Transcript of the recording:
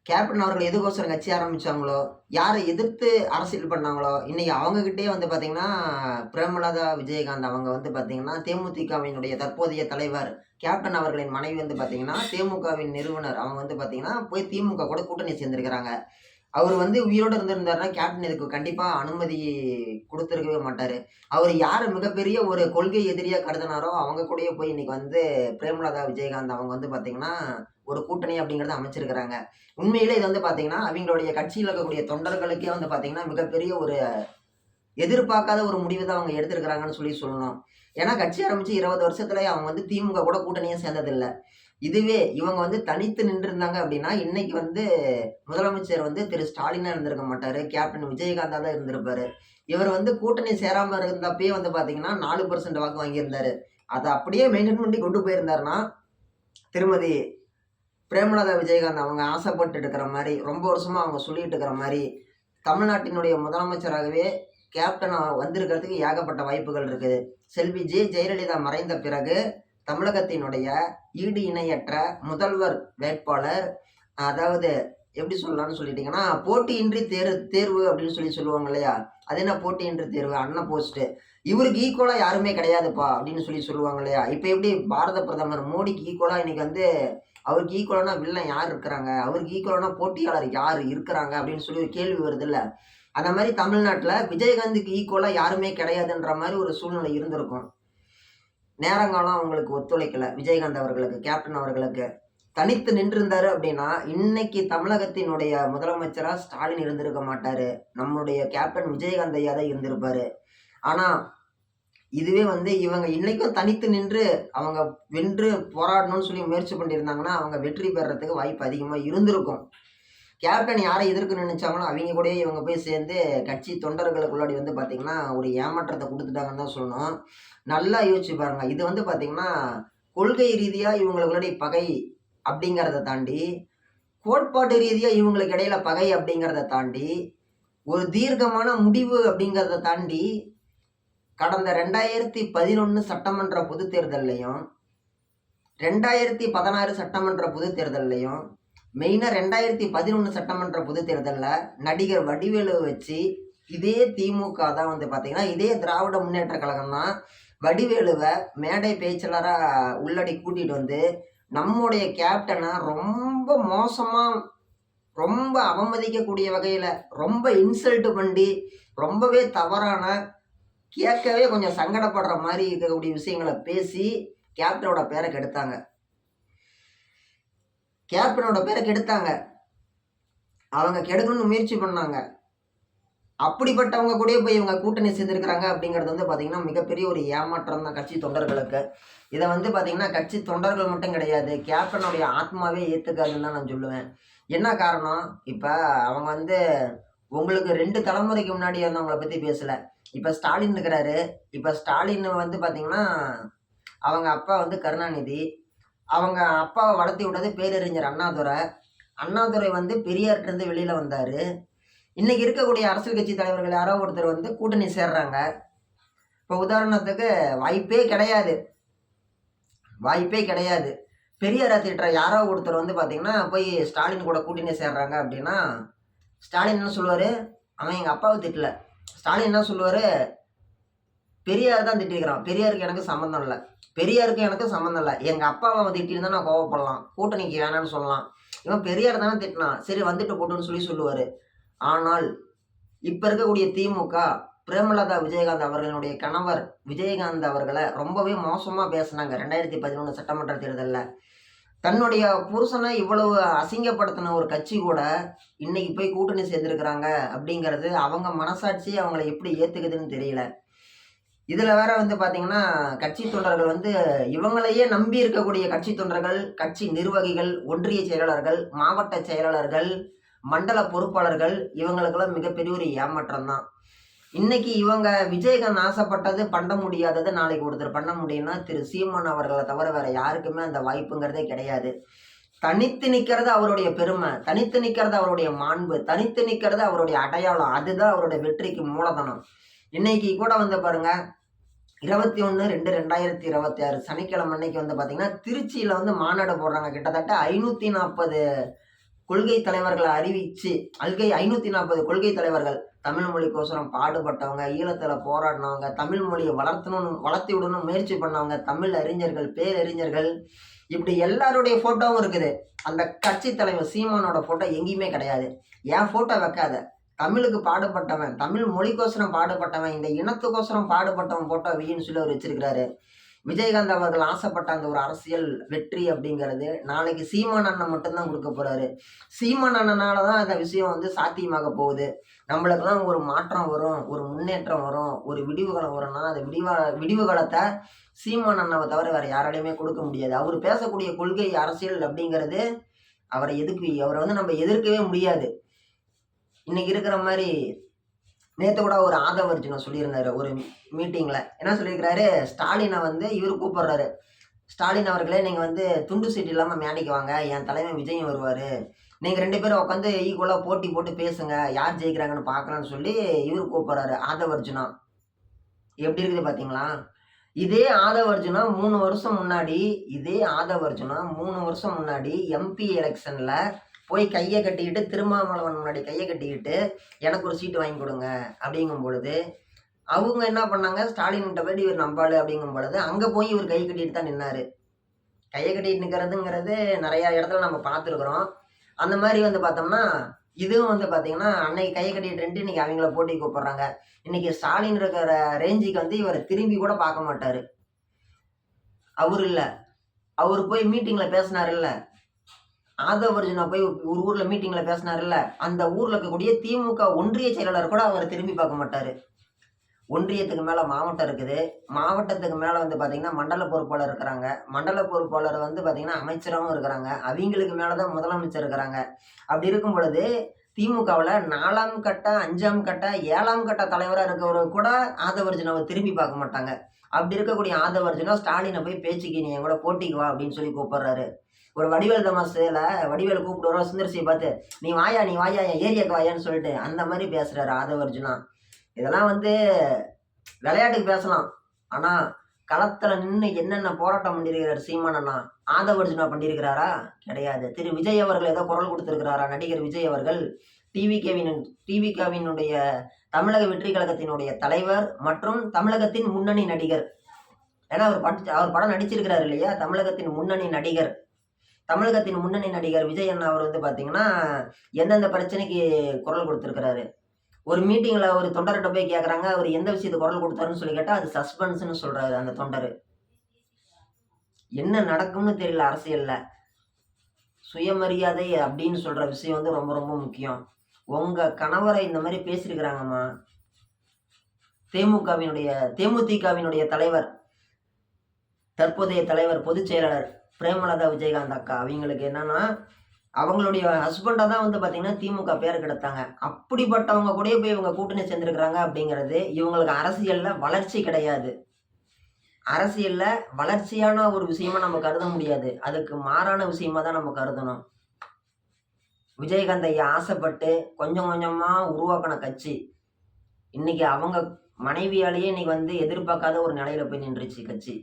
Captain அவர்கள் எதுக்கோசரம் கட்சி ஆரம்பிச்சாங்களோ, யாரை எதிர்த்து அரசியல் பண்ணாங்களோ, இன்னைக்கு அவங்ககிட்டயே வந்து பார்த்தீங்கன்னா, பிரேமலதா விஜயகாந்த் அவங்க வந்து பார்த்தீங்கன்னா, தேமுதிகவினுடைய தற்போதைய தலைவர் கேப்டன் அவர்களின் மனைவி வந்து பார்த்தீங்கன்னா, தேமுகவின் நிறுவனர். அவங்க வந்து பார்த்தீங்கன்னா, போய் திமுக கூட கூட்டணி சேர்ந்திருக்கிறாங்க. அவரு வந்து உயிரோட இருந்திருந்தாருன்னா, கேப்டன் இதுக்கு கண்டிப்பா அனுமதி குடுத்திருக்கவே மாட்டாரு. அவரு யார மிகப்பெரிய ஒரு கொள்கை எதிரியா கருதுனாரோ, அவங்க கூடயே போய் இன்னைக்கு வந்து பிரேமலதா விஜயகாந்த் அவங்க வந்து பார்த்தீங்கன்னா, ஒரு கூட்டணி அப்படிங்கிறத அமைச்சிருக்கிறாங்க. உண்மையிலே இது வந்து பார்த்தீங்கன்னா, அவிங்களுடைய கட்சியில இருக்கக்கூடிய தொண்டர்களுக்கே வந்து பார்த்தீங்கன்னா, மிகப்பெரிய ஒரு எதிர்பார்க்காத ஒரு முடிவு தான் அவங்க எடுத்திருக்கிறாங்கன்னு சொல்லணும். ஏன்னா கட்சி ஆரம்பிச்சு 20 வருஷத்துலயே அவங்க வந்து திமுக கூட கூட்டணியே சேர்ந்ததில்ல. இதுவே இவங்க வந்து தனித்து நின்றிருந்தாங்க அப்படின்னா, இன்னைக்கு வந்து முதலமைச்சர் வந்து திரு ஸ்டாலினா இருந்திருக்க மாட்டாரு. கேப்டன் விஜயகாந்தா தான் இருந்திருப்பாரு. இவர் வந்து கூட்டணி சேராம இருந்தப்பயே வந்து பார்த்தீங்கன்னா, 4% வாக்கு வாங்கியிருந்தாரு. அத அப்படியே மெயின்டெயின் பண்ணி கொண்டு போயிருந்தாருன்னா, திருமதி பிரேமலதா விஜயகாந்த் அவங்க ஆசைப்பட்டுட்டு இருக்கிற மாரி, ரொம்ப வருஷமா அவங்க சொல்லிட்டு இருக்கிற மாரி, தமிழ்நாட்டினுடைய முதலமைச்சராகவே கேப்டன் வந்திருக்கிறதுக்கு ஏகப்பட்ட வாய்ப்புகள் இருக்குது. செல்வி ஜெயலலிதா மறைந்த பிறகு தமிழகத்தினுடைய ஈடு இணையற்ற முதல்வர் வேட்பாளர், அதாவது எப்படி சொல்லலாம்னு சொல்லிட்டீங்கன்னா, போட்டியின்றி தேர்வு அப்படின்னு சொல்லுவாங்க இல்லையா? அது என்ன போட்டியின்றி தேர்வு? அண்ணன் போஸ்ட். இவருக்கு ஈக்குவலா யாருமே கிடையாதுப்பா அப்படின்னு சொல்லுவாங்க இல்லையா? இப்ப எப்படி பாரத பிரதமர் மோடிக்கு ஈக்குவலா இன்னைக்கு வந்து அவருக்கு ஈக்குவலான வில்லன் யார் இருக்கிறாங்க? அவருக்கு ஈக்குவலான போட்டியாளர் யார் இருக்கிறாங்க? அப்படின்னு சொல்லி ஒரு கேள்வி வருதுல்ல. அந்த மாரி தமிழ்நாட்டுல விஜயகாந்துக்கு ஈக்குவலா யாருமே கிடையாதுன்ற மாரி ஒரு சூழ்நிலை இருந்திருக்கும். நேரங்காலம் அவங்களுக்கு ஒத்துழைக்கல. விஜயகாந்த் அவர்களுக்கு, கேப்டன் அவர்களுக்கு. தனித்து நின்றிருந்தாரு அப்படின்னா, இன்னைக்கு தமிழகத்தினுடைய முதலமைச்சரா ஸ்டாலின் இருந்திருக்க மாட்டாரு. நம்முடைய கேப்டன் விஜயகாந்த் ஐயா தான் இருந்திருப்பாரு. ஆனா, இதுவே வந்து இவங்க இன்னைக்கும் தனித்து நின்று அவங்க வென்று போராடணும்னு சொல்லி முயற்சி பண்ணியிருந்தாங்கன்னா, அவங்க வெற்றி பெறறதுக்கு வாய்ப்பு அதிகமா இருந்திருக்கும். கேப்டன் யாரை எதிர்க்க நினைச்சாங்களோ, அவிங்க கூடயே இவங்க போய் சேர்ந்து கட்சி தொண்டர்களுக்குள்ளாடி வந்து பார்த்தீங்கன்னா, ஒரு ஏமாற்றத்த குடுத்துட்டாங்கன்னு தான் சொல்லணும். நல்லா யோசிச்சு பாருங்க. இது வந்து பார்த்தீங்கன்னா, கொள்கை ரீதியா இவங்களுக்குள்ளாடி பகை அப்படிங்கிறத தாண்டி, கோட்பாட்டு ரீதியா இவங்களுக்கு இடையில பகை அப்படிங்கிறத தாண்டி, ஒரு தீர்க்கமான முடிவு அப்படிங்கிறத தாண்டி, கடந்த 2011 சட்டமன்ற பொதுத் தேர்தல்லயும், 2016 சட்டமன்ற பொதுத் தேர்தல்லயும், மெயினா 2011 சட்டமன்ற பொதுத் தேர்தல்ல நடிகர் வடிவேலுவ வச்சு, இதே திமுக தான் வந்து பார்த்தீங்கன்னா, இதே திராவிட முன்னேற்ற கழகம் தான் வடிவேலுவ மேடை பேச்சாளரா உள்ளாடி கூட்டிட்டு வந்து, நம்முடைய கேப்டன ரொம்ப மோசமா, ரொம்ப அவமதிக்கக்கூடிய வகையில, ரொம்ப இன்சல்ட் பண்ணி, ரொம்பவே தவறான, கேட்கவே கொஞ்சம் சங்கடப்படுற மாரி இருக்கக்கூடிய விஷயங்கள பேசி, கேப்டனோட பேர கெடுத்தாங்க. கேப்டனோட பேர கெடுத்தாங்க. அவங்க கெடுக்கணும்னு முயற்சி பண்ணாங்க. அப்படிப்பட்டவங்க கூடயே போய் இவங்க கூட்டணி சேர்ந்திருக்கிறாங்க அப்படிங்கிறது வந்து பார்த்தீங்கன்னா, மிகப்பெரிய ஒரு ஏமாற்றம் தான் கட்சி தொண்டர்களுக்கு. இத வந்து பார்த்தீங்கன்னா, கட்சி தொண்டர்கள் மட்டும் கிடையாது. கேப்டனுடைய ஆத்மாவே ஏத்துக்காதுன்னு தான் நான் சொல்லுவேன். என்ன காரணம்? இப்ப அவங்க வந்து உங்களுக்கு 2 தலைமுறைக்கு முன்னாடி இருந்தவங்கள பத்தி பேசல. இப்ப ஸ்டாலின் இருக்கிறாரு. இப்ப ஸ்டாலின் வந்து பார்த்தீங்கன்னா, அவங்க அப்பா வந்து கருணாநிதி. அவங்க அப்பாவ வளர்த்தி விட்டது பேரறிஞர் அண்ணாதுரை. அண்ணாதுரை வந்து பெரியார்ட்டருந்து வெளியில வந்தாரு. இன்னைக்கு இருக்கக்கூடிய அரசியல் கட்சி தலைவர்கள் யாரோ ஒருத்தர் வந்து கூட்டணி சேர்றாங்க. இப்ப உதாரணத்துக்கு வாய்ப்பே கிடையாது. வாய்ப்பே கிடையாது. பெரியார திட்டுற யாரோ ஒருத்தர் வந்து பார்த்தீங்கன்னா, போய் ஸ்டாலின் கூட கூட்டணி சேர்றாங்க அப்படின்னா, ஸ்டாலின் என்ன சொல்லுவாரு? அவன் எங்க அப்பாவ திட்டல. ஸ்டாலின் என்ன சொல்லுவாரு? பெரியார் தான் திட்டிருக்கிறான். பெரியாருக்கு எனக்கு சம்மந்தம் இல்ல. பெரியாருக்கு எனக்கு சம்மந்தம் இல்ல. எங்க அப்பாவ அவன் திட்டியிருந்தா நான் கோவப்படலாம். கூட்டணிக்கு வேணான்னு சொல்லலாம். இவன் பெரியார் தானே திட்டினான். சரி வந்துட்டு போட்டுன்னு சொல்லுவாரு. ஆனால், இப்ப இருக்கக்கூடிய திமுக, பிரேமலதா விஜயகாந்த் அவர்களுடைய கணவர் விஜயகாந்த் அவர்கள ரொம்பவே மோசமா பேசுனாங்க. 2011 சட்டமன்ற தேர்தல்ல. தன்னுடைய புருஷன இவ்வளவு அசிங்கப்படுத்தின ஒரு கட்சி கூட, இன்னைக்கு போய் கூட்டணி சேர்ந்திருக்கிறாங்க அப்படிங்கிறது, அவங்க மனசாட்சியே அவங்கள எப்படி ஏத்துக்குதுன்னு தெரியல. இதுல வேற வந்து பாத்தீங்கன்னா, கட்சி தொண்டர்கள் வந்து இவங்களையே நம்பி இருக்கக்கூடிய கட்சி தொண்டர்கள், கட்சி நிர்வாகிகள், ஒன்றிய செயலாளர்கள், மாவட்ட செயலாளர்கள், மண்டல பொறுப்பாளர்கள் இவங்களுக்கெல்லாம் மிகப்பெரிய ஒரு ஏமாற்றம் தான். இன்னைக்கு இவங்க விஜயகாந்த் ஆசைப்பட்டது பண்ண முடியாதது நாளைக்கு ஒருத்தர் பண்ண முடியும்னா, திரு சீமான் அவர்கள தவிர வேற யாருக்குமே அந்த வாய்ப்புங்கிறதே கிடையாது. தனித்து நிக்கிறது அவருடைய பெருமை, தனித்து நிக்கிறது அவருடைய மாண்பு, தனித்து நிக்கிறது அவருடைய அடையாளம். அதுதான் அவருடைய வெற்றிக்கு மூலதனம். இன்னைக்கு கூட வந்து பாருங்க, 21/2/2026 சனிக்கிழமை அன்னைக்கு வந்து பாத்தீங்கன்னா, திருச்சியில வந்து மாநாடு போடுறாங்க. கிட்டத்தட்ட 540 கொள்கை தலைவர்களை அறிவிச்சு 540 கொள்கை தலைவர்கள் தமிழ் மொழிக்கோசரம் பாடுபட்டவங்க, ஈழத்துல போராடினவங்க, தமிழ் மொழியை வளர்த்தி விடணும் முயற்சி பண்ணவங்க, தமிழ் அறிஞர்கள், பேரறிஞர்கள், இப்படி எல்லாருடைய போட்டோவும் இருக்குது. அந்த கட்சி தலைவர் சீமானோட போட்டோ எங்கேயுமே கிடையாது. என் போட்டோ வைக்காத, தமிழுக்கு பாடுபட்டவன், தமிழ் மொழிக்கோசரம் பாடுபட்டவன், இந்த இனத்துக்கோசரம் பாடுபட்டவன் போட்டோ வையின்னு சொல்லி அவர் வச்சிருக்கிறாரு. விஜயகாந்த் அவர்கள் ஆசைப்பட்ட அந்த ஒரு அரசியல் வெற்றி அப்படிங்கிறது நாளைக்கு சீமான் அண்ணன் மட்டும்தான் கொடுக்க போறாரு. சீமான் அண்ணனால தான் அந்த விஷயம் வந்து சாத்தியமாக போகுது. நம்மளுக்கெல்லாம் ஒரு மாற்றம் வரும், ஒரு முன்னேற்றம் வரும், ஒரு விடிவுகாலம் வரும்னா அந்த விடிவுகாலத்தை சீமான் அண்ணாவை தவிர வேற யாராலையுமே கொடுக்க முடியாது. அவர் பேசக்கூடிய கொள்கை அரசியல் அப்படிங்கிறது அவரை வந்து நம்ம எதிர்க்கவே முடியாது. இன்னைக்கு இருக்கிற மாதிரி நேற்று கூட ஒரு ஆதவர்ஜுனா சொல்லியிருந்தாரு ஒரு மீட்டிங்கில். என்ன சொல்லியிருக்கிறாரு, ஸ்டாலினை வந்து இவர் கூப்பிடுறாரு, ஸ்டாலின் அவர்களே நீங்கள் வந்து துண்டு சீட்டு இல்லாமல் மேடைக்கு வாங்க, என் தலைவன் விஜயம் வருவார், நீங்கள் 2 பேரும் உட்காந்து ஈக்குவலாக போட்டி போட்டு பேசுங்க, யார் ஜெயிக்கிறாங்கன்னு பார்க்கலான்னு சொல்லி இவர் கூப்பிடுறாரு ஆதவர்ஜுனா. எப்படி இருக்குது பார்த்தீங்களா? இதே ஆதவர்ஜுனா 3 வருஷம் முன்னாடி எம்பி எலெக்ஷனில் போய் கையை கட்டிக்கிட்டு திருமாவளவன் முன்னாடி கையை கட்டிக்கிட்டு எனக்கு ஒரு சீட்டு வாங்கி கொடுங்க அப்படிங்கும் பொழுது அவங்க என்ன பண்ணாங்க, ஸ்டாலின்கிட்ட போயிட்டு இவர் நம்பாளு அப்படிங்கும் பொழுது அங்கே போய் இவர் கை கட்டிட்டு தான் நின்னாரு. கையை கட்டிட்டு நிற்கிறதுங்கிறது நிறையா இடத்துல நம்ம பார்த்துருக்குறோம். அந்த மாதிரி வந்து பார்த்தோம்னா இதுவும் வந்து பார்த்தீங்கன்னா அன்னைக்கு கையை கட்டிட்டு இன்னைக்கு அவங்கள போட்டி கூப்பிடுறாங்க. இன்னைக்கு ஸ்டாலின் இருக்கிற ரேஞ்சுக்கு வந்து இவரை திரும்பி கூட பார்க்க மாட்டாரு. அவர் போய் மீட்டிங்கில் பேசினாரு இல்லை, ஆதவர்ஜுனா போய் ஒரு ஊரில் மீட்டிங்கில் பேசினாருல்ல, அந்த ஊரில் இருக்கக்கூடிய திமுக ஒன்றிய செயலாளர் கூட அவர் திரும்பி பார்க்க மாட்டார். ஒன்றியத்துக்கு மேலே மாவட்டம் இருக்குது, மாவட்டத்துக்கு மேலே வந்து பார்த்திங்கன்னா மண்டல பொறுப்பாளர் இருக்கிறாங்க, மண்டல பொறுப்பாளர் வந்து பார்த்திங்கன்னா அமைச்சராகவும் இருக்கிறாங்க, அவங்களுக்கு மேலே தான் முதலமைச்சர் இருக்கிறாங்க. அப்படி இருக்கும் பொழுது திமுகவில் 4ஆம் கட்ட 5ஆம் கட்ட 7ஆம் கட்ட தலைவராக இருக்கிறவங்க கூட ஆதவர்ஜுனாவை திரும்பி பார்க்க மாட்டாங்க. அப்படி இருக்கக்கூடிய ஆதவர்ஜுனா ஸ்டாலினை போய் பேச்சுக்கு நீ என் கூட போட்டிக்கு வா அப்படின்னு சொல்லி கூப்பிடுறாரு. ஒரு வடிவேல் தமாசில் வடிவேல் கூப்பிட்டு வர சுந்தர்சியை பார்த்து நீ வாயா என் ஏரியாவுக்கு வாயான்னு சொல்லிட்டு அந்த மாதிரி பேசுகிறாரு ஆதவர்ஜுனா. இதெல்லாம் வந்து விளையாட்டுக்கு பேசலாம், ஆனால் களத்தில் நின்று என்னென்ன போராட்டம் பண்ணியிருக்கிறார் சீமான் அண்ணா, ஆதவர்ஜுனா பண்ணியிருக்கிறாரா? கிடையாது. திரு விஜய் அவர்கள் ஏதோ குரல் கொடுத்துருக்கிறாரா? நடிகர் விஜய் அவர்கள் டிவிகேவினுடைய தமிழக வெற்றி கழகத்தினுடைய தலைவர் மற்றும் தமிழகத்தின் முன்னணி நடிகர். ஏன்னா அவர் படம் நடிச்சிருக்கிறார் இல்லையா, தமிழகத்தின் முன்னணி நடிகர் விஜய் அண்ணா அவர் வந்து பார்த்தீங்கன்னா எந்தெந்த பிரச்சனைக்கு குரல் கொடுத்துருக்கிறாரு. ஒரு மீட்டிங்கில் ஒரு தொண்டர்கிட்ட போய் கேட்குறாங்க, அவர் எந்த விஷயத்துக்கு குரல் கொடுத்தாருன்னு சொல்லி கேட்டால் அது சஸ்பென்ஸ்ன்னு சொல்கிறாரு அந்த தொண்டர். என்ன நடக்கும்னு தெரியல அரசியலில். சுயமரியாதை அப்படின்னு சொல்கிற விஷயம் வந்து ரொம்ப ரொம்ப முக்கியம். உங்கள் கணவரை இந்த மாதிரி பேசியிருக்கிறாங்கம்மா. தேமுதிகவினுடைய தலைவர், தற்போதைய தலைவர், பொதுச் செயலாளர் பிரேமலதா விஜயகாந்த் அக்கா, அவங்களுக்கு என்னன்னா அவங்களுடைய ஹஸ்பண்டாக தான் வந்து பார்த்தீங்கன்னா திமுக பேர் கெடுத்தாங்க. அப்படிப்பட்டவங்க கூட போய் இவங்க கூட்டணி சேர்ந்துருக்குறாங்க அப்படிங்கிறது இவங்களுக்கு அரசியலில் வளர்ச்சி கிடையாது. அரசியலில் வளர்ச்சியான ஒரு விஷயமா நம்ம கருத முடியாது, அதுக்கு மாறான விஷயமா தான் நம்ம கருதணும். விஜயகாந்த் ஐயா ஆசைப்பட்டு கொஞ்சம் கொஞ்சமாக உருவாக்கின கட்சி இன்னைக்கு அவங்க மனைவியாலேயே இன்னைக்கு வந்து எதிர்பார்க்காத ஒரு நிலையில போய் நின்றுச்சு கட்சி.